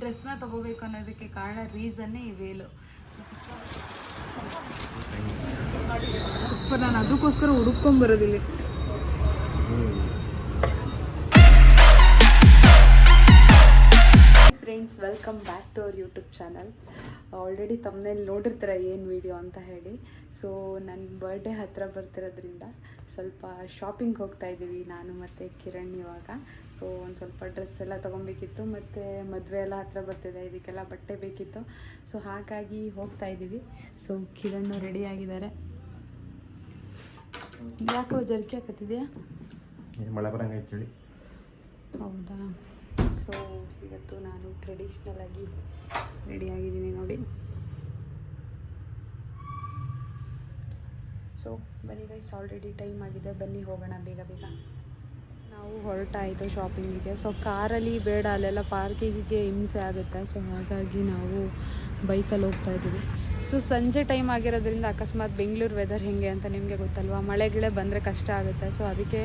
ಡ್ರೆಸ್ನ ತಗೋಬೇಕು ಅನ್ನೋದಕ್ಕೆ ಕಾರಣ ರೀಸನ್ನೇ ಈ ವೇಲು. ಸೂಪರ್, ನಾನು ಅದಕ್ಕೋಸ್ಕರ ಹುಡುಕೊಂಬರೋದಿಲ್ಲ. Friends, welcome back to our YouTube channel. Already ತಮ್ಮನೇಲಿ ನೋಡಿರ್ತಾರೆ ಏನು ವಿಡಿಯೋ ಅಂತ ಹೇಳಿ. ಸೊ ನನ್ನ ಬರ್ಡೇ ಹತ್ತಿರ ಬರ್ತಿರೋದ್ರಿಂದ ಸ್ವಲ್ಪ ಶಾಪಿಂಗ್ ಹೋಗ್ತಾ ಇದ್ದೀವಿ ನಾನು ಮತ್ತು ಕಿರಣ್ ಇವಾಗ. ಸೊ ಒಂದು ಸ್ವಲ್ಪ ಡ್ರೆಸ್ ಎಲ್ಲ ತೊಗೊಬೇಕಿತ್ತು, ಮತ್ತು ಮದುವೆ ಎಲ್ಲ ಹತ್ತಿರ ಬರ್ತಿದೆ, ಇದಕ್ಕೆಲ್ಲ ಬಟ್ಟೆ ಬೇಕಿತ್ತು. ಸೊ ಹಾಗಾಗಿ ಹೋಗ್ತಾ ಇದ್ದೀವಿ. ಸೊ ಕಿರಣ್ ರೆಡಿ ಆಗಿದ್ದಾರೆ. ಯಾಕೋ ಜರ್ಕಿ ಹಾಕತ್ತಿದೆಯಾ? ಮಳೆ ಬರಂಗೆ ಹೇಳಿ. ಹೌದಾ? ಸೊ ಇವತ್ತು ನಾನು ಟ್ರೆಡಿಷ್ನಲ್ ಆಗಿ ರೆಡಿ ಆಗಿದ್ದೀನಿ ನೋಡಿ. ಸೊ ಬನ್ನಿ ಗೈಸ್, ಆಲ್ರೆಡಿ ಟೈಮ್ ಆಗಿದೆ, ಬನ್ನಿ ಹೋಗೋಣ ಬೇಗ ಬೇಗ. ನಾವು ಹೊರಟಾಯಿತು ಶಾಪಿಂಗಿಗೆ. ಸೊ ಕಾರಲ್ಲಿ ಬೇಡ, ಅಲ್ಲೆಲ್ಲ ಪಾರ್ಕಿಂಗಿಗೆ ಹಿಂಸೆ ಆಗುತ್ತೆ. ಸೊ ಹಾಗಾಗಿ ನಾವು ಬೈಕಲ್ಲಿ ಹೋಗ್ತಾ ಇದ್ದೀವಿ. ಸೊ ಸಂಜೆ ಟೈಮ್ ಆಗಿರೋದ್ರಿಂದ ಅಕಸ್ಮಾತ್ ಬೆಂಗಳೂರು ವೆದರ್ ಹೇಗೆ ಅಂತ ನಿಮಗೆ ಗೊತ್ತಲ್ವ, ಮಳೆ ಗಿಳೆ ಬಂದರೆ ಕಷ್ಟ ಆಗುತ್ತೆ. ಸೊ ಅದಕ್ಕೆ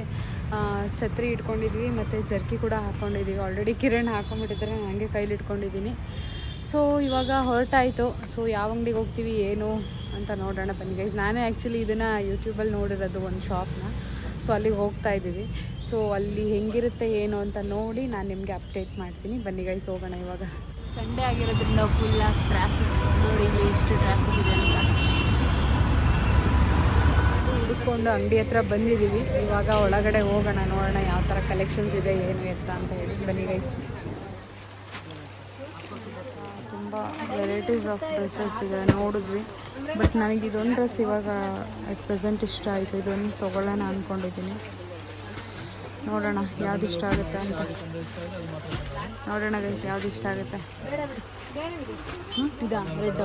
ಛತ್ರಿ ಇಟ್ಕೊಂಡಿದ್ವಿ ಮತ್ತು ಜರ್ಕಿ ಕೂಡ ಹಾಕ್ಕೊಂಡಿದ್ದೀವಿ. ಆಲ್ರೆಡಿ ಕಿರಣ್ ಹಾಕ್ಕೊಂಡ್ಬಿಟ್ಟಿದ್ರೆ ನನಗೆ ಕೈಲಿ ಇಟ್ಕೊಂಡಿದ್ದೀನಿ. ಸೊ ಇವಾಗ ಹೊರಟಾಯಿತು. ಸೊ ಯಾವ ಅಂಗಡಿಗೆ ಹೋಗ್ತೀವಿ ಏನು ಅಂತ ನೋಡೋಣ ಬನ್ನಿ ಗೈಸ್. ನಾನೇ ಆ್ಯಕ್ಚುಲಿ ಇದನ್ನು ಯೂಟ್ಯೂಬಲ್ಲಿ ನೋಡಿರೋದು ಒಂದು ಶಾಪ್ನ. ಸೊ ಅಲ್ಲಿಗೆ ಹೋಗ್ತಾ ಇದ್ದೀವಿ. ಸೊ ಅಲ್ಲಿ ಹೆಂಗಿರುತ್ತೆ ಏನು ಅಂತ ನೋಡಿ ನಾನು ನಿಮಗೆ ಅಪ್ಡೇಟ್ ಮಾಡ್ತೀನಿ. ಬನ್ನಿ ಗೈಸ್, ಹೋಗೋಣ ಇವಾಗ. ಸಂಡೇ ಆಗಿರೋದ್ರಿಂದ ಫುಲ್ ಆಫ್ ಟ್ರಾಫಿಕ್ ನೋಡಿ, ಇಲ್ಲಿ ಎಷ್ಟು ಟ್ರಾಫಿಕ್ ಇದೆ ಅಂತ. ಹುಡುಕೊಂಡು ಅಂಗಡಿ ಹತ್ರ ಬಂದಿದ್ದೀವಿ. ಇವಾಗ ಒಳಗಡೆ ಹೋಗೋಣ, ನೋಡೋಣ ಯಾವ ಥರ ಕಲೆಕ್ಷನ್ಸ್ ಇದೆ ಏನು ಎತ್ತ ಅಂತ ಹೇಳಿ. ಬನ್ನಿ ಗೈಸ್. ತುಂಬ ವೆರೈಟೀಸ್ ಆಫ್ ಡ್ರೆಸ್ಸಸ್ ಇದೆ ನೋಡಿದ್ವಿ. ಬಟ್ ನನಗೆ ಇದೊಂದು ಡ್ರೆಸ್ ಇವಾಗ ಅಟ್ ಪ್ರೆಸೆಂಟ್ ಇಷ್ಟ ಆಯಿತು. ಇದೊಂದು ತೊಗೊಳ್ಳೋಣ ಅಂದ್ಕೊಂಡಿದ್ದೀನಿ. ನೋಡೋಣ ಯಾವ್ದು ಇಷ್ಟ ಆಗುತ್ತೆ ಅಂತ. ನೋಡೋಣ ಗೈಸ್ ಯಾವ್ದು ಇಷ್ಟ ಆಗುತ್ತೆ. ಇದಾ ರೆಡ್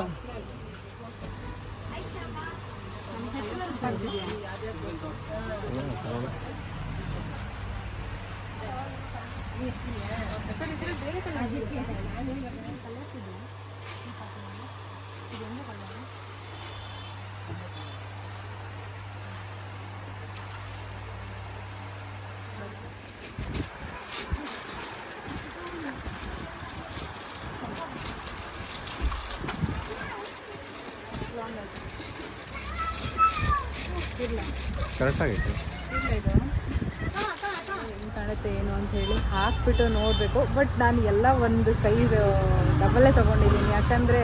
ಕರೆಕ್ಟ್ ಆಗೈತೆ. ಇದು ಹೆಂಗೆ ಕಾಣುತ್ತೆ ಏನು ಅಂತ ಹೇಳಿ ಹಾಕ್ಬಿಟ್ಟು ನೋಡಬೇಕು. ಬಟ್ ನಾನು ಎಲ್ಲ ಒಂದು ಸೈಜ್ ಡಬಲ್ಲೇ ತೊಗೊಂಡಿದ್ದೀನಿ, ಯಾಕಂದರೆ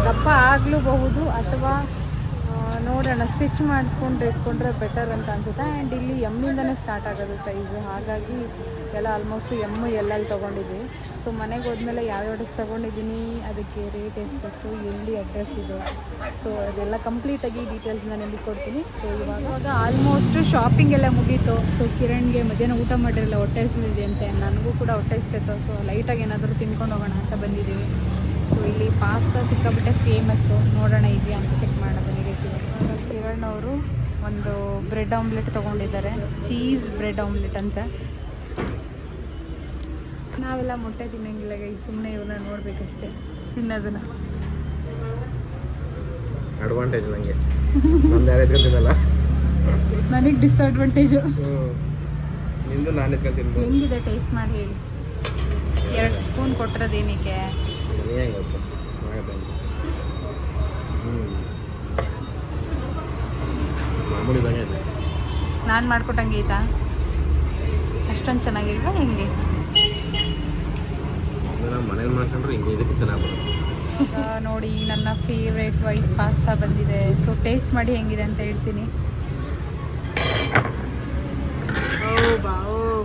ದಪ್ಪ ಆಗಲೂಬಹುದು ಅಥವಾ ನೋಡೋಣ ಸ್ಟಿಚ್ ಮಾಡಿಸ್ಕೊಂಡು ಇಟ್ಕೊಂಡ್ರೆ ಬೆಟರ್ ಅಂತ ಅನಿಸುತ್ತೆ. ಆ್ಯಂಡ್ ಇಲ್ಲಿ ಎಮ್ಮಿಂದನೇ ಸ್ಟಾರ್ಟ್ ಆಗೋದು ಸೈಜು, ಹಾಗಾಗಿ ಎಲ್ಲ ಆಲ್ಮೋಸ್ಟು ಎಲ್ಲೆಲ್ಲಿ ತೊಗೊಂಡಿದ್ದೀವಿ. ಸೊ ಮನೆಗೆ ಹೋದ್ಮೇಲೆ ಯಾವ್ಯಾವ ಡ್ರೆಸ್ ತೊಗೊಂಡಿದ್ದೀನಿ, ಅದಕ್ಕೆ ರೇಟ್ ಎಷ್ಟೆಷ್ಟು, ಎಲ್ಲಿ ಅಡ್ರೆಸ್ ಇದೆ, ಸೊ ಅದೆಲ್ಲ ಕಂಪ್ಲೀಟಾಗಿ ಡೀಟೇಲ್ಸ್ನ ನಿಮಗೆ ಕೊಡ್ತೀನಿ. ಸೊ ಇವಾಗ ಆಲ್ಮೋಸ್ಟು ಶಾಪಿಂಗ್ ಎಲ್ಲ ಮುಗೀತು. ಸೊ ಕಿರಣ್ಗೆ ಮಧ್ಯಾಹ್ನ ಊಟ ಮಾಡಿರಲ್ಲ, ಹೊಟ್ಟೆ ಹಸಿದಿದೆ ಅಂತೆ, ನನಗೂ ಕೂಡ ಹೊಟ್ಟೆ ಹಸಿತೈತು. ಸೊ ಲೈಟಾಗಿ ಏನಾದರೂ ತಿನ್ಕೊಂಡು ಹೋಗೋಣ ಅಂತ ಬಂದಿದ್ದೀವಿ. ಸೊ ಇಲ್ಲಿ ಪಾಸ್ತಾ ಸಿಕ್ಕಾಬಿಟ್ಟೆ ಫೇಮಸ್ಸು, ನೋಡೋಣ ಇದೆಯಾ ಅಂತ ಚೆಕ್ ಮಾಡೋಣ ಬನ್ನಿ. ಇವಾಗ ಕಿರಣ್ ಅವರು ಒಂದು ಬ್ರೆಡ್ ಆಮ್ಲೆಟ್ ತೊಗೊಂಡಿದ್ದಾರೆ, ಚೀಸ್ ಬ್ರೆಡ್ ಆಮ್ಲೆಟ್ ಅಂತ. ನಾವೆಲ್ಲ ಮೊಟ್ಟೆ ತಿನ್ನಂಗಿಲ್ಲ ಗೈ, ಸುಮ್ಮನೆ ಇವ್ರನ್ನ ನೋಡ್ಬೇಕಷ್ಟೇ ತಿನ್ನೋದನ್ನ. ಅಡ್ವಾಂಟೇಜ್ ನನಗೆ, ನಮ್ದು ಯಾರು ಎತ್ಕೊಂತಿದ್ದಲ್ಲ, ನನಗೆ ಡಿಸ್ಅಡ್ವಾಂಟೇಜು. ನಿಂದು ನಾನು ಎತ್ಕೊಂತೀನಿ. ಹೆಂಗಿದೆ ಟೇಸ್ಟ್ ಮಾಡಿ ಹೇಳಿ. 2 ಸ್ಪೂನ್ ಕೊಟ್ಟಿರೋದೇನಕ್ಕೆ? ಹೆಂಗೆ ಗೊತ್ತು ಮಾಮೂಲಿ ಇದ್ದಂಗೆ ಇದೆ. ನಾನು ಮಾಡ್ಕೊಟ್ಟಂಗೆ ಐತಾ? ಅಷ್ಟೊಂದು ಚೆನ್ನಾಗಿಲ್ವಾ ಹೆಂಗೆ? ನಾವು ಮನೇಲಿ ಮಾಡ್ಕೊಂಡ್ರೆ ಹಿಂಗೆ ಇದಕ್ಕೆ ಚೆನ್ನಾಗಿ ಬರುತ್ತೆ. ನೋಡಿ ನನ್ನ ಫೇವ್ರೇಟ್ ವೈಟ್ ಪಾಸ್ತಾ ಬಂದಿದೆ. ಸೊ ಟೇಸ್ಟ್ ಮಾಡಿ ಹೆಂಗಿದೆ ಅಂತ ಹೇಳ್ತೀನಿ. ಓ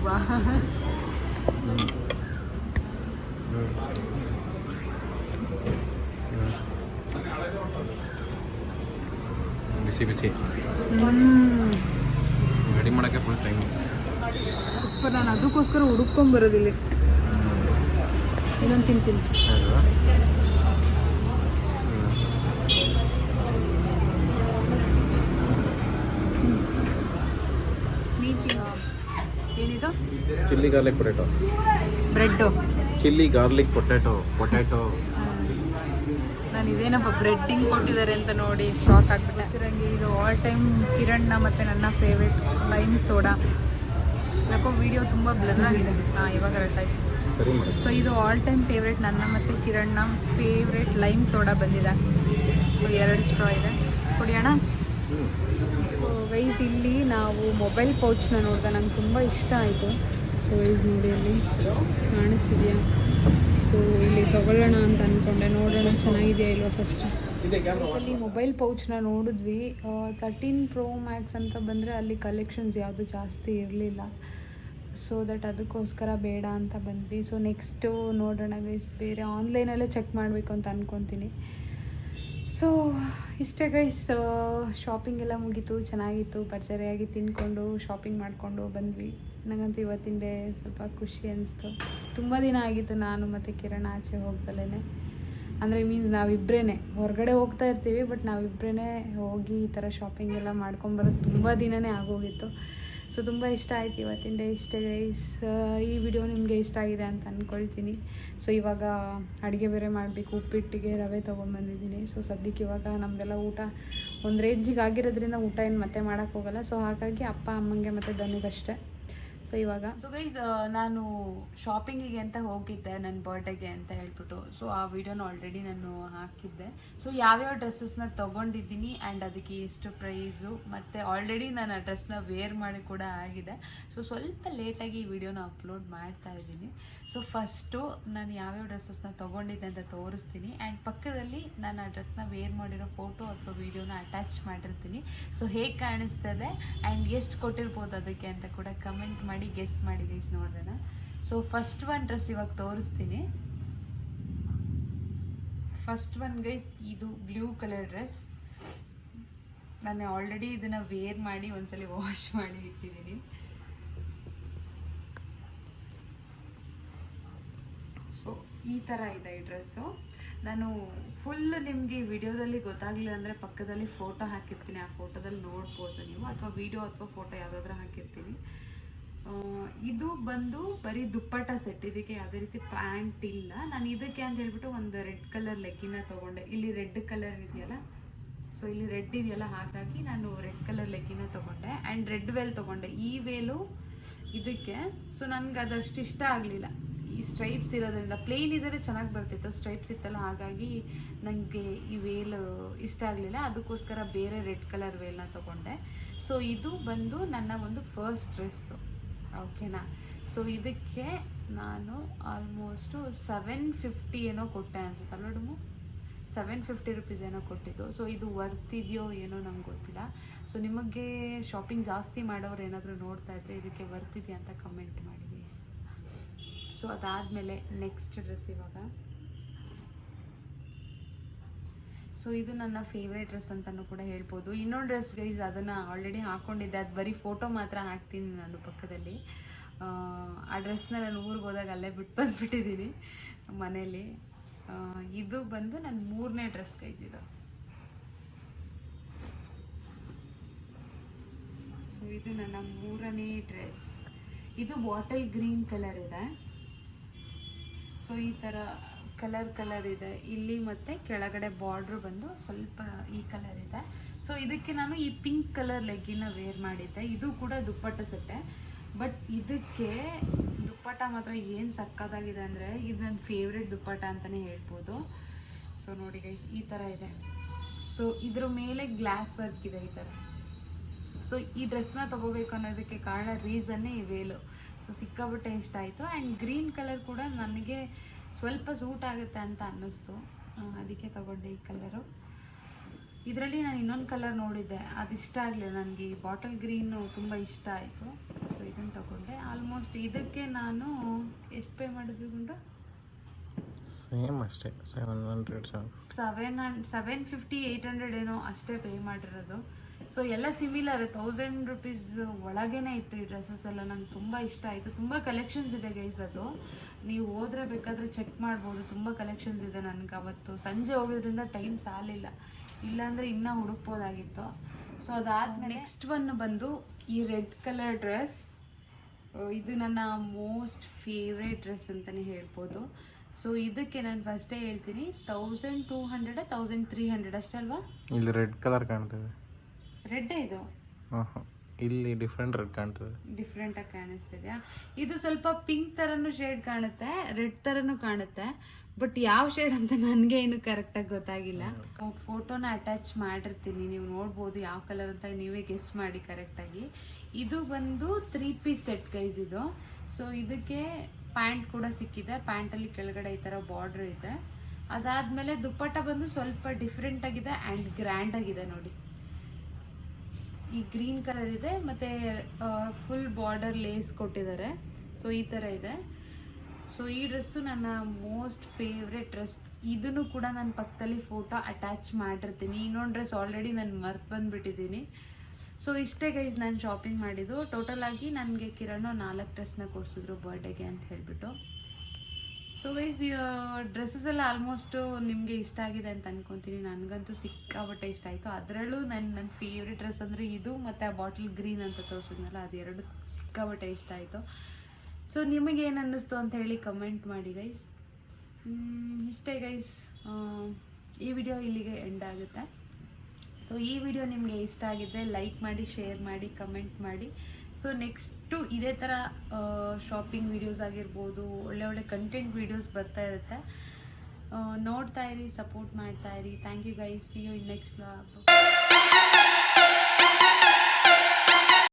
ಬಾ ಬಿಸಿ ಬಿಸಿ ರೆಡಿ ಮಾಡೋಕ್ಕೆ ಫುಲ್ ಟೈಮ್. ಸೂಪರ್, ನಾನು ಅದಕ್ಕೋಸ್ಕರ ಹುಡುಕೊಂಬರೋದಿಲ್ಲ. ಇನ್ನೊಂದು ತಿಂತೀನಿ. ಏನಿದು? Chilli garlic potato bread. Chilli garlic potato. ನಾನು ಇದೇನಪ್ಪ ಬ್ರೆಡ್ ಹಿಂಗೆ ಕೊಟ್ಟಿದ್ದಾರೆ ಅಂತ ನೋಡಿ ಶಾಕ್ ಆಗಿಬಿಟ್ಟೆ. ತಿರಂಗಿ ಇದು ಆಲ್ ಟೈಮ್ ಕಿರಣ್ಣ ಮತ್ತು ನನ್ನ ಫೇವ್ರೇಟ್ ಲೈಮ್ ಸೋಡಾ. ಯಾಕೋ ವಿಡಿಯೋ ತುಂಬ ಬ್ಲರ್ ಆಗಿದೆ. ಇವಾಗ ಕರೆಕ್ಟ್ ಆಯ್ತು. ಸರಿ ಮಾಡಿ. ಸೊ ಇದು ಆಲ್ ಟೈಮ್ ಫೇವ್ರೇಟ್ ನನ್ನ ಮತ್ತು ಕಿರಣ್ನ ಫೇವ್ರೇಟ್ ಲೈಮ್ ಸೋಡಾ ಬಂದಿದೆ. ಸೊ 2 ಸ್ಟ್ರಾ ಇದೆ, ಕುಡಿಯೋಣ. ಸೊ ಗೈಸ್ ಇಲ್ಲಿ ನಾವು ಮೊಬೈಲ್ ಪೌಚ್ನ ನೋಡಿದೆ, ನಂಗೆ ತುಂಬ ಇಷ್ಟ ಆಯಿತು. ಸೊ ಗೈಸ್ ನೋಡಿ ಅಲ್ಲಿ ಕಾಣಿಸ್ತಿದೆಯಾ? ಸೊ ಇಲ್ಲಿ ತೊಗೊಳ್ಳೋಣ ಅಂತ ಅಂದ್ಕೊಂಡೆ, ನೋಡೋಣ ಚೆನ್ನಾಗಿದೆಯಾ ಇಲ್ವಾ ಫಸ್ಟ್. ಅಲ್ಲಿ ಮೊಬೈಲ್ ಪೌಚ್ನ ನೋಡಿದ್ವಿ, 13 Pro Max ಅಂತ ಬಂದರೆ ಅಲ್ಲಿ ಕಲೆಕ್ಷನ್ಸ್ ಯಾವುದು ಜಾಸ್ತಿ ಇರಲಿಲ್ಲ. ಸೊ ದಟ್ ಅದಕ್ಕೋಸ್ಕರ ಬೇಡ ಅಂತ ಬಂದ್ವಿ. ಸೊ ನೆಕ್ಸ್ಟು ನೋಡೋಣ ಗೈಸ್, ಬೇರೆ ಆನ್ಲೈನಲ್ಲೇ ಚೆಕ್ ಮಾಡಬೇಕು ಅಂತ ಅಂದ್ಕೊತೀನಿ. ಸೊ ಇಷ್ಟೇ ಗೈಸ್, ಶಾಪಿಂಗ್ ಎಲ್ಲ ಮುಗೀತು, ಚೆನ್ನಾಗಿತ್ತು, ಭರ್ಜರಿಯಾಗಿ ತಿಂದ್ಕೊಂಡು ಶಾಪಿಂಗ್ ಮಾಡಿಕೊಂಡು ಬಂದ್ವಿ. ನನಗಂತೂ ಇವತ್ತಿನ ಡೇ ಸ್ವಲ್ಪ ಖುಷಿ ಅನಿಸ್ತು. ತುಂಬ ದಿನ ಆಗಿತ್ತು ನಾನು ಮತ್ತು ಕಿರಣ್ ಆಚೆ ಹೋಗ್ದಲೇ, ಅಂದರೆ ಮೀನ್ಸ್ ನಾವಿಬ್ಬರೇ ಹೊರಗಡೆ ಹೋಗ್ತಾ ಇರ್ತೀವಿ, ಬಟ್ ನಾವಿಬ್ಬರೇ ಹೋಗಿ ಈ ಥರ ಶಾಪಿಂಗ್ ಎಲ್ಲ ಮಾಡ್ಕೊಂಬರೋದು ತುಂಬ ದಿನವೇ ಆಗೋಗಿತ್ತು. ಸೊ ತುಂಬ ಇಷ್ಟ ಆಯ್ತು ಇವತ್ತಿನ ಡೇ. ಇಷ್ಟೇ ಗೈಸ್, ಈ ವಿಡಿಯೋ ನಿಮಗೆ ಇಷ್ಟ ಆಗಿದೆ ಅಂತ ಅಂದ್ಕೊಳ್ತೀನಿ. ಸೊ ಇವಾಗ ಅಡುಗೆ ಬೇರೆ ಮಾಡಬೇಕು, ಉಪ್ಪಿಟ್ಟಿಗೆ ರವೆ ತೊಗೊಂಬಂದಿದ್ದೀನಿ. ಸೊ ಸದ್ಯಕ್ಕೆ ಇವಾಗ ನಮ್ಮದೆಲ್ಲ ಊಟ ಒಂದು ರೇಂಜಿಗೆ ಆಗಿರೋದ್ರಿಂದ ಊಟ ಏನು ಮತ್ತೆ ಮಾಡೋಕ್ಕೆ ಹೋಗಲ್ಲ. ಸೊ ಹಾಗಾಗಿ ಅಪ್ಪ ಅಮ್ಮಂಗೆ ಮತ್ತು ಧನುಗಷ್ಟೇ. ಸೊ ಇವಾಗ ಗೈಸ್ ನಾನು ಶಾಪಿಂಗಿಗೆ ಅಂತ ಹೋಗಿದ್ದೆ ನನ್ನ ಬರ್ಡೇಗೆ ಅಂತ ಹೇಳ್ಬಿಟ್ಟು. ಸೊ ಆ ವಿಡಿಯೋನ ಆಲ್ರೆಡಿ ನಾನು ಹಾಕಿದ್ದೆ. ಸೊ ಯಾವ್ಯಾವ ಡ್ರೆಸ್ಸಸ್ನ ತೊಗೊಂಡಿದ್ದೀನಿ ಆ್ಯಂಡ್ ಅದಕ್ಕೆ ಎಷ್ಟು ಪ್ರೈಸು, ಮತ್ತು ಆಲ್ರೆಡಿ ನಾನು ಆ ಡ್ರೆಸ್ನ ವೇರ್ ಮಾಡಿ ಕೂಡ ಆಗಿದೆ. ಸೊ ಸ್ವಲ್ಪ ಲೇಟಾಗಿ ಈ ವಿಡಿಯೋನ ಅಪ್ಲೋಡ್ ಮಾಡ್ತಾ ಇದ್ದೀನಿ. ಸೊ ಫಸ್ಟು ನಾನು ಯಾವ್ಯಾವ ಡ್ರೆಸ್ಸಸ್ನ ತೊಗೊಂಡಿದ್ದೆ ಅಂತ ತೋರಿಸ್ತೀನಿ, ಆ್ಯಂಡ್ ಪಕ್ಕದಲ್ಲಿ ನಾನು ಆ ಡ್ರೆಸ್ನ ವೇರ್ ಮಾಡಿರೋ ಫೋಟೋ ಅಥವಾ ವೀಡಿಯೋನ ಅಟ್ಯಾಚ್ ಮಾಡಿರ್ತೀನಿ. ಸೊ ಹೇಗೆ ಕಾಣಿಸ್ತದೆ ಆ್ಯಂಡ್ ಎಷ್ಟು ಕೊಟ್ಟಿರ್ಬೋದು ಅದಕ್ಕೆ ಅಂತ ಕೂಡ ಕಮೆಂಟ್ ಮಾಡಿ ಗೆಸ್ ಮಾಡಿ ಗೈಸ್, ನೋಡೋಣ. ಸೊ ಫಸ್ಟ್ ಒನ್ ಡ್ರೆಸ್ ಇವಾಗ ತೋರಿಸ್ತೀನಿ. ಫಸ್ಟ್ ಒನ್ ಗೈಸ್, ಇದು ಬ್ಲೂ ಕಲರ್ ಡ್ರೆಸ್. ನಾನು ಆಲ್ರೆಡಿ ಇದನ್ನು ವೇರ್ ಮಾಡಿ ಒಂದ್ಸಲಿ ವಾಶ್ ಮಾಡಿ ಇಟ್ಟಿದ್ದೀನಿ. ಸೊ ಈ ಥರ ಇದೆ ಈ ಡ್ರೆಸ್ಸು. ನಾನು ಫುಲ್ ನಿಮಗೆ ವಿಡಿಯೋದಲ್ಲಿ ಗೊತ್ತಾಗಲಿಲ್ಲ ಅಂದರೆ ಪಕ್ಕದಲ್ಲಿ ಫೋಟೋ ಹಾಕಿರ್ತೀನಿ, ಆ ಫೋಟೋದಲ್ಲಿ ನೋಡ್ಬೋದು ನೀವು, ಅಥವಾ ವಿಡಿಯೋ ಅಥವಾ ಫೋಟೋ ಯಾವುದಾದ್ರೂ ಹಾಕಿರ್ತೀನಿ. ಇದು ಬಂದು ಬರೀ ದುಪ್ಪಟ್ಟ ಸೆಟ್, ಇದಕ್ಕೆ ಯಾವುದೇ ರೀತಿ ಪ್ಯಾಂಟ್ ಇಲ್ಲ. ನಾನು ಇದಕ್ಕೆ ಅಂತ ಹೇಳ್ಬಿಟ್ಟು ಒಂದು ರೆಡ್ ಕಲರ್ ಲೆಗ್ಗಿನ ತೊಗೊಂಡೆ. ಇಲ್ಲಿ ರೆಡ್ ಕಲರ್ ಇದೆಯಲ್ಲ, ಸೊ ಇಲ್ಲಿ ರೆಡ್ ಇದೆಯಲ್ಲ, ಹಾಗಾಗಿ ನಾನು ರೆಡ್ ಕಲರ್ ಲೆಗ್ಗಿನ ತೊಗೊಂಡೆ. ಆ್ಯಂಡ್ ರೆಡ್ ವೇಲ್ ತೊಗೊಂಡೆ. ಈ ವೇಲು ಇದಕ್ಕೆ ಸೊ ನನಗೆ ಅದಷ್ಟು ಇಷ್ಟ ಆಗಲಿಲ್ಲ. ಈ ಸ್ಟ್ರೈಪ್ಸ್ ಇರೋದ್ರಿಂದ, ಪ್ಲೇನ್ ಇದ್ದರೆ ಚೆನ್ನಾಗಿ ಬರ್ತಿತ್ತು, ಸ್ಟ್ರೈಪ್ಸ್ ಇತ್ತಲ್ಲ, ಹಾಗಾಗಿ ನನಗೆ ಈ ವೇಲ್ ಇಷ್ಟ ಆಗಲಿಲ್ಲ. ಅದಕ್ಕೋಸ್ಕರ ಬೇರೆ ರೆಡ್ ಕಲರ್ ವೇಲ್ನ ತೊಗೊಂಡೆ. ಸೊ ಇದು ಬಂದು ನನ್ನ ಒಂದು ಫಸ್ಟ್ ಡ್ರೆಸ್ಸು, ಓಕೆನಾ. ಸೊ ಇದಕ್ಕೆ ನಾನು ಆಲ್ಮೋಸ್ಟು 750 ಏನೋ ಕೊಟ್ಟೆ ಅನ್ಸುತ್ತೆ ಅಲ್ಲ ಮೇಡಮು, 750 ರುಪೀಸ್ ಏನೋ ಕೊಟ್ಟಿದ್ದು. ಸೊ ಇದು ವರ್ತಿದೆಯೋ ಏನೋ ನಂಗೆ ಗೊತ್ತಿಲ್ಲ. ಸೊ ನಿಮಗೆ ಶಾಪಿಂಗ್ ಜಾಸ್ತಿ ಮಾಡೋರು ಏನಾದರೂ ನೋಡ್ತಾ ಇದ್ದರೆ ಇದಕ್ಕೆ ವರ್ತಿದೆಯಾ ಅಂತ ಕಮೆಂಟ್ ಮಾಡಿ ಗೈಸ್. ಸೊ ಅದಾದಮೇಲೆ ನೆಕ್ಸ್ಟ್ ಡ್ರೆಸ್ ಇವಾಗ. ಸೊ ಇದು ನನ್ನ ಫೇವ್ರೇಟ್ ಡ್ರೆಸ್ ಅಂತಲೂ ಕೂಡ ಹೇಳ್ಬೋದು. ಇನ್ನೊಂದು ಡ್ರೆಸ್ ಗೈಸ್, ಅದನ್ನು ಆಲ್ರೆಡಿ ಹಾಕ್ಕೊಂಡಿದ್ದೆ, ಅದು ಬರೀ ಫೋಟೋ ಮಾತ್ರ ಹಾಕ್ತೀನಿ ನಾನು ಪಕ್ಕದಲ್ಲಿ. ಆ ಡ್ರೆಸ್ನ ನಾನು ಊರಿಗೆ ಹೋದಾಗ ಅಲ್ಲೇ ಬಿಟ್ಟು ಬಂದುಬಿಟ್ಟಿದ್ದೀನಿ ಮನೇಲಿ. ಇದು ಬಂದು ನನ್ನ 3ನೇ ಡ್ರೆಸ್ ಗೈಸ್ ಇದು. ಸೊ ಇದು ನನ್ನ 3ನೇ ಡ್ರೆಸ್. ಇದು ಬಾಟಲ್ ಗ್ರೀನ್ ಕಲರ್ ಇದೆ. ಸೊ ಈ ಥರ ಕಲರ್ ಇದೆ ಇಲ್ಲಿ, ಮತ್ತು ಕೆಳಗಡೆ ಬಾರ್ಡ್ರ್ ಬಂದು ಸ್ವಲ್ಪ ಈ ಕಲರ್ ಇದೆ. ಸೊ ಇದಕ್ಕೆ ನಾನು ಈ ಪಿಂಕ್ ಕಲರ್ ಲೆಗ್ಗಿನ ವೇರ್ ಮಾಡಿದ್ದೆ. ಇದು ಕೂಡ ದುಪ್ಪಟ್ಟ ಸೆಟ್ಟೆ, ಬಟ್ ಇದಕ್ಕೆ ದುಪ್ಪಟ್ಟ ಮಾತ್ರ ಏನು ಸಕ್ಕತ್ತಾಗಿದೆ ಅಂದರೆ ಇದು ನನ್ನ ಫೇವ್ರೆಟ್ ದುಪ್ಪಟ್ಟ ಅಂತಲೇ ಹೇಳ್ಬೋದು. ಸೊ ನೋಡಿ ಗೈಸ್, ಈ ಥರ ಇದೆ. ಸೊ ಇದ್ರ ಮೇಲೆ ಗ್ಲಾಸ್ ವರ್ಕ್ ಇದೆ ಈ ಥರ. ಸೊ ಈ ಡ್ರೆಸ್ನ ತೊಗೋಬೇಕು ಅನ್ನೋದಕ್ಕೆ ಕಾರಣ ರೀಸನ್ನೇ ಈ ವೇಲು. ಸೊ ಸಿಕ್ಕಾಬಿಟ್ಟೆ ಇಷ್ಟ ಆಯಿತು. ಆ್ಯಂಡ್ ಗ್ರೀನ್ ಕಲರ್ ಕೂಡ ನನಗೆ ಸ್ವಲ್ಪ ಸೂಟ್ ಆಗುತ್ತೆ ಅಂತ ಅನ್ನಿಸ್ತು, ಅದಕ್ಕೆ ತೊಗೊಂಡೆ ಈ ಕಲರು. ಇದರಲ್ಲಿ ನಾನು ಇನ್ನೊಂದು ಕಲರ್ ನೋಡಿದ್ದೆ, ಅದು ಇಷ್ಟ ಆಗಲಿಲ್ಲ ನನಗೆ. ಈ ಬಾಟಲ್ ಗ್ರೀನು ತುಂಬ ಇಷ್ಟ ಆಯಿತು. ಸೊ ಇದನ್ನು ತೊಗೊಂಡೆ. ಆಲ್ಮೋಸ್ಟ್ ಇದಕ್ಕೆ ನಾನು ಎಷ್ಟು ಪೇ ಮಾಡಿದ್ವಿ ಗುಂಡು? ಸೇಮ್ ಅಷ್ಟೇ, 750 800 ಏನೋ ಅಷ್ಟೇ ಪೇ ಮಾಡಿರೋದು. ಸೊ ಎಲ್ಲ ಸಿಮಿಲರ್, 1000 ರುಪೀಸ್ ಒಳಗೇನೆ ಇತ್ತು ಈ ಡ್ರೆಸ್ಸಸ್ ಎಲ್ಲ. ನಂಗೆ ತುಂಬ ಇಷ್ಟ ಆಯಿತು. ತುಂಬ ಕಲೆಕ್ಷನ್ಸ್ ಇದೆ ಗೈಸ್, ಅದು ನೀವು ಹೋದರೆ ಬೇಕಾದರೆ ಚೆಕ್ ಮಾಡ್ಬೋದು. ತುಂಬ ಕಲೆಕ್ಷನ್ಸ್ ಇದೆ. ನನಗೆ ಅವತ್ತು ಸಂಜೆ ಹೋಗೋದ್ರಿಂದ ಟೈಮ್ ಸಾಲಿಲ್ಲ, ಇಲ್ಲಾಂದರೆ ಇನ್ನೂ ಹುಡುಕ್ಬೋದಾಗಿತ್ತು. ಸೊ ಅದಾದಮೇಲೆ ನೆಕ್ಸ್ಟ್ ಒನ್ ಬಂದು ಈ ರೆಡ್ ಕಲರ್ ಡ್ರೆಸ್. ಇದು ನನ್ನ ಮೋಸ್ಟ್ ಫೇವ್ರೇಟ್ ಡ್ರೆಸ್ ಅಂತಲೇ ಹೇಳ್ಬೋದು. ಸೊ ಇದಕ್ಕೆ ನಾನು ಫಸ್ಟೇ ಹೇಳ್ತೀನಿ 1200 1300 ಅಷ್ಟೇ ಅಲ್ವಾ? ಇಲ್ಲಿ ರೆಡ್ ಕಲರ್ ಕಾಣ್ತದೆ. ರೆಡ್ಡೇ ಇದು? ಇಲ್ಲಿ ಡಿಫ್ರೆಂಟ್ ರೆಡ್ ಕಾಣ್ತದೆ. ಡಿಫ್ರೆಂಟಾಗಿ ಕಾಣಿಸ್ತಿದ್ಯಾ? ಇದು ಸ್ವಲ್ಪ ಪಿಂಕ್ ಥರನೂ ಶೇಡ್ ಕಾಣುತ್ತೆ, ರೆಡ್ ಥರನೂ ಕಾಣುತ್ತೆ, ಬಟ್ ಯಾವ ಶೇಡ್ ಅಂತ ನನಗೆ ಇನ್ನು ಕರೆಕ್ಟಾಗಿ ಗೊತ್ತಾಗಿಲ್ಲ. ಫೋಟೋನ ಅಟ್ಯಾಚ್ ಮಾಡಿರ್ತೀನಿ, ನೀವು ನೋಡ್ಬೋದು ಯಾವ ಕಲರ್ ಅಂತ ನೀವೇ ಗೆಸ್ ಮಾಡಿ ಕರೆಕ್ಟಾಗಿ. ಇದು ಬಂದು 3 ಪೀಸ್ ಸೆಟ್ ಗೈಸ್ ಇದು. ಸೊ ಇದಕ್ಕೆ ಪ್ಯಾಂಟ್ ಕೂಡ ಸಿಕ್ಕಿದೆ, ಪ್ಯಾಂಟಲ್ಲಿ ಕೆಳಗಡೆ ಈ ಥರ ಬಾರ್ಡ್ರ್ ಇದೆ. ಅದಾದಮೇಲೆ ದುಪ್ಪಟ್ಟ ಬಂದು ಸ್ವಲ್ಪ ಡಿಫ್ರೆಂಟ್ ಆಗಿದೆ ಆ್ಯಂಡ್ ಗ್ರ್ಯಾಂಡ್ ಆಗಿದೆ ನೋಡಿ. ಈ ಗ್ರೀನ್ ಕಲರ್ ಇದೆ ಮತ್ತು ಫುಲ್ ಬಾರ್ಡರ್ ಲೇಸ್ ಕೊಟ್ಟಿದ್ದಾರೆ. ಸೊ ಈ ಥರ ಇದೆ. ಸೊ ಈ ಡ್ರೆಸ್ಸು ನನ್ನ ಮೋಸ್ಟ್ ಫೇವ್ರೆಟ್ ಡ್ರೆಸ್. ಇದನ್ನು ಕೂಡ ನಾನು ಪಕ್ಕದಲ್ಲಿ ಫೋಟೋ ಅಟ್ಯಾಚ್ ಮಾಡಿರ್ತೀನಿ. ಇನ್ನೊಂದು ಡ್ರೆಸ್ ಆಲ್ರೆಡಿ ನಾನು ಮರ್ತು ಬಂದುಬಿಟ್ಟಿದ್ದೀನಿ. ಸೊ ಇಷ್ಟೇ ಗೈಸ್ ನಾನು ಶಾಪಿಂಗ್ ಮಾಡಿದ್ದು. ಟೋಟಲ್ ಆಗಿ ನನಗೆ ಕಿರಣ್ 4 ಡ್ರೆಸ್ನ ಕೊಡಿಸಿದ್ರು ಬರ್ಡೇಗೆ ಅಂತ ಹೇಳಿಬಿಟ್ಟು. ಸೊ ಗೈಸ್ ಡ್ರೆಸ್ಸಸ್ ಎಲ್ಲ ಆಲ್ಮೋಸ್ಟು ನಿಮಗೆ ಇಷ್ಟ ಆಗಿದೆ ಅಂತ ಅನ್ಕೊತೀನಿ. ನನಗಂತೂ ಸಿಕ್ಕಾಪಟ್ಟೆ ಇಷ್ಟ ಆಯಿತು. ಅದರಲ್ಲೂ ನನ್ನ ಫೇವ್ರೆಟ್ ಡ್ರೆಸ್ ಅಂದರೆ ಇದು ಮತ್ತು ಆ ಬಾಟಲ್ ಗ್ರೀನ್ ಅಂತ ತೋರಿಸಿದ್ನಲ್ಲ, ಅದೆರಡು ಸಿಕ್ಕಾಪಟ್ಟೆ ಇಷ್ಟ ಆಯಿತು. ಸೊ ನಿಮಗೇನು ಅನ್ನಿಸ್ತು ಅಂತ ಹೇಳಿ ಕಮೆಂಟ್ ಮಾಡಿ ಗೈಸ್. ಇಷ್ಟೇ ಗೈಸ್, ಈ ವಿಡಿಯೋ ಇಲ್ಲಿಗೆ ಎಂಡ್ ಆಗುತ್ತೆ. ಸೊ ಈ ವಿಡಿಯೋ ನಿಮಗೆ ಇಷ್ಟ ಆಗಿದ್ದರೆ ಲೈಕ್ ಮಾಡಿ, ಶೇರ್ ಮಾಡಿ, ಕಮೆಂಟ್ ಮಾಡಿ. ಸೊ ನೆಕ್ಸ್ಟು ಇದೇ ಥರ ಶಾಪಿಂಗ್ ವೀಡಿಯೋಸ್ ಆಗಿರ್ಬೋದು, ಒಳ್ಳೆ ಕಂಟೆಂಟ್ ವೀಡಿಯೋಸ್ ಬರ್ತಾ ಇರುತ್ತೆ. ನೋಡ್ತಾ ಇರಿ, ಸಪೋರ್ಟ್ ಮಾಡ್ತಾ ಇರಿ. Thank you guys. See you in next vlog.